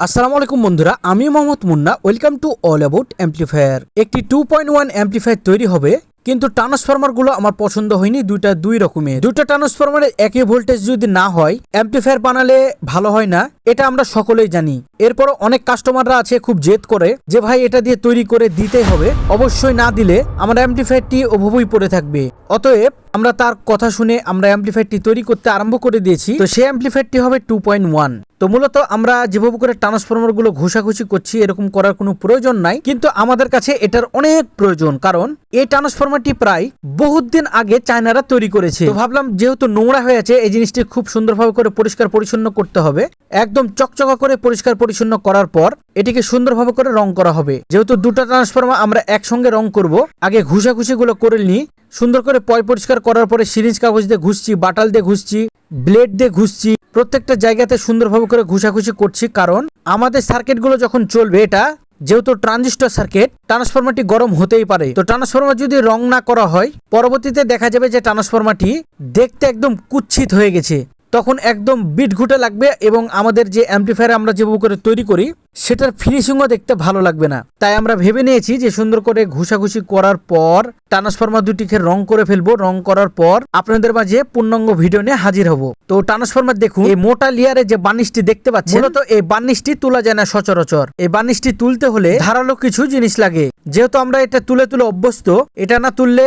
আসসালামু আলাইকুম বন্ধুরা, আমি Mohammad Munna. Welcome to all about amplifier. একটি 2.1 অ্যাম্পলিফায়ার তৈরি হবে, কিন্তু ট্রান্সফরমারগুলো আমার পছন্দ হয়নি। দুই রকমের দুটো ট্রান্সফরমারের একই ভোল্টেজ যদি না হয়, অ্যাম্পলিফায়ার বানালে ভালো হয় না, এটা আমরা সকলেই জানি। এরপরও অনেক কাস্টমাররা আছে খুব জেদ করে যে ভাই এটা দিয়ে তৈরি করে দিতেই হবে, অবশ্যই না দিলে আমার অ্যাম্পলিফায়ারটি ওভাবেই পড়ে থাকবে। অতএব আমরা তার কথা শুনে আমরা অ্যাম্পলিফায়ারটি তৈরি করতে আরম্ভ করে দিয়েছি। তো সেই অ্যাম্পলিফায়ারটি হবে 2.1। তো মূলত আমরা যেভাবে করে ট্রান্সফরমার গুলো ঘষাঘষি করছি, এরকম করার কোনো প্রয়োজন নাই, কিন্তু আমাদের কাছে এটার অনেক প্রয়োজন। কারণ এই ট্রান্সফরমারটি প্রায় বহুত দিন আগে চায়নারা তৈরি করেছে। তো ভাবলাম যেহেতু নোংরা হয়ে আছে, এই জিনিসটি খুব সুন্দরভাবে করে পরিষ্কার পরিচ্ছন্ন করতে হবে। একদম চকচকা করে পরিষ্কার পরিচ্ছন্ন করার পর এটিকে সুন্দরভাবে করে রং করা হবে। যেহেতু দুটো ট্রান্সফরমার আমরা একসঙ্গে রং করব, আগে ঘষাঘষি গুলো করে নিই। সুন্দর করে পরিষ্কার করার পরে সিরিঞ্জ কাগজ দিয়ে ঘুষছি, বাটাল দিয়ে ঘুষছি, ব্লেড দিয়ে ঘুষছি, প্রত্যেকটা জায়গাতে সুন্দরভাবে করে ঘুষাঘুষি করছি। কারণ আমাদের সার্কিটগুলো যখন চলবে, এটা যেহেতু ট্রানজিস্টর সার্কিট, ট্রান্সফরমারটি গরম হতেই পারে। তো ট্রান্সফরমার যদি রং না করা হয়, পরবর্তীতে দেখা যাবে যে ট্রান্সফরমারটি দেখতে একদম কুৎসিত হয়ে গেছে, তখন একদম বিট ঘুটে লাগবে এবং আমাদের যে অ্যাম্পলিফায়ার আমরা যেভাবে করে তৈরি করি সেটার ফিনিশিংও দেখতে ভালো লাগবে না। তাই আমরা ভেবে নিয়েছি যে সুন্দর করে ঘুষাঘুষি করার পর ট্রান্সফরমার দুটিকে রং করে ফেলবো। রং করার পর আপনাদের মাঝে পূর্ণাঙ্গ ভিডিও নিয়ে হাজির হব। তো ট্রান্সফরমার দেখুন, এই মোটা লেয়ারে যে বার্নিশটি দেখতে পাচ্ছেন, মূলত এই বার্নিশটি তোলা যায় না সচরাচর। এই বার্নিশটি তুলতে হলে ধারালো কিছু জিনিস লাগে। যেহেতু আমরা এটা তুলে তুলে অভ্যস্ত, এটা না তুললে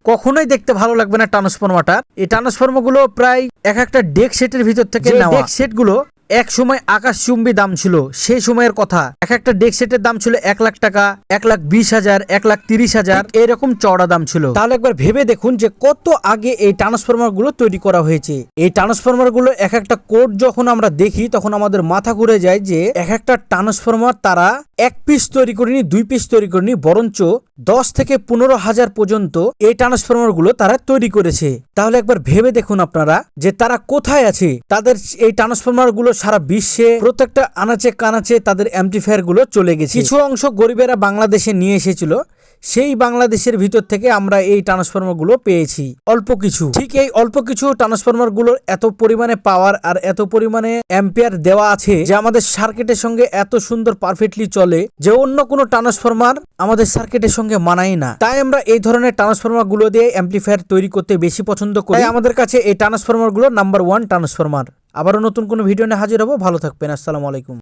কখনোই দেখতে ভালো লাগবে না ট্রান্সফরমারটা। এই ট্রান্সফরমার গুলো প্রায় এক একটা ডেক সেটের ভিতর থেকে নেওয়া। ডেক সেট গুলো এক সময় আকাশচুম্বী দাম ছিল, সেই সময়ের কথা। এক একটা ডেক সেটের দাম ছিল 1 লাখ টাকা, 1,20,000, 1,30,000, এরকম চওড়া দাম ছিল। তাহলে একবার ভেবে দেখুন যে কত আগে এই ট্রান্সফরমার গুলো তৈরি করা হয়েছে। এই ট্রান্সফরমার গুলো এক একটা কোড যখন আমরা দেখি, তখন আমাদের মাথা ঘুরে যায় যে এক একটা ট্রান্সফরমার তারা 1 পিস তৈরি করেনি, 2 পিস তৈরি করেনি, বরঞ্চ 10 থেকে 15,000 পর্যন্ত এই ট্রান্সফরমার গুলো তারা তৈরি করেছে। তাহলে একবার ভেবে দেখুন আপনারা যে তারা কোথায় আছে। তাদের এই ট্রান্সফরমার গুলো সারা বিশ্বে প্রত্যেকটা আনাচে কানাচে তাদের অ্যাম্পলিফায়ার গুলো চলে গেছে। কিছু অংশ গরিবেরা বাংলাদেশে নিয়ে এসেছিল, সেই বাংলাদেশের ভিতর থেকে আমরা এই ট্রান্সফরমার গুলো পেয়েছি অল্প কিছু। ঠিক এই অল্প কিছু ট্রান্সফরমার গুলোর এত পরিমাণে পাওয়ার আর এত পরিমাণে অ্যাম্পিয়ার দেওয়া আছে যে আমাদের সার্কিটের সঙ্গে এত সুন্দর পারফেক্টলি চলে যে অন্য কোনো ট্রান্সফরমার আমাদের সার্কিটের সঙ্গে মানায় না। তাই আমরা এই ধরনের ট্রান্সফরমার গুলো দিয়ে অ্যাম্পলিফায়ার তৈরি করতে বেশি পছন্দ করি। আমাদের কাছে এই ট্রান্সফরমার গুলো নাম্বার 1 ট্রান্সফরমার। আবারও নতুন কোনো ভিডিও নিয়ে হাজির হবো। ভালো থাকবেন। আসসালামু আলাইকুম।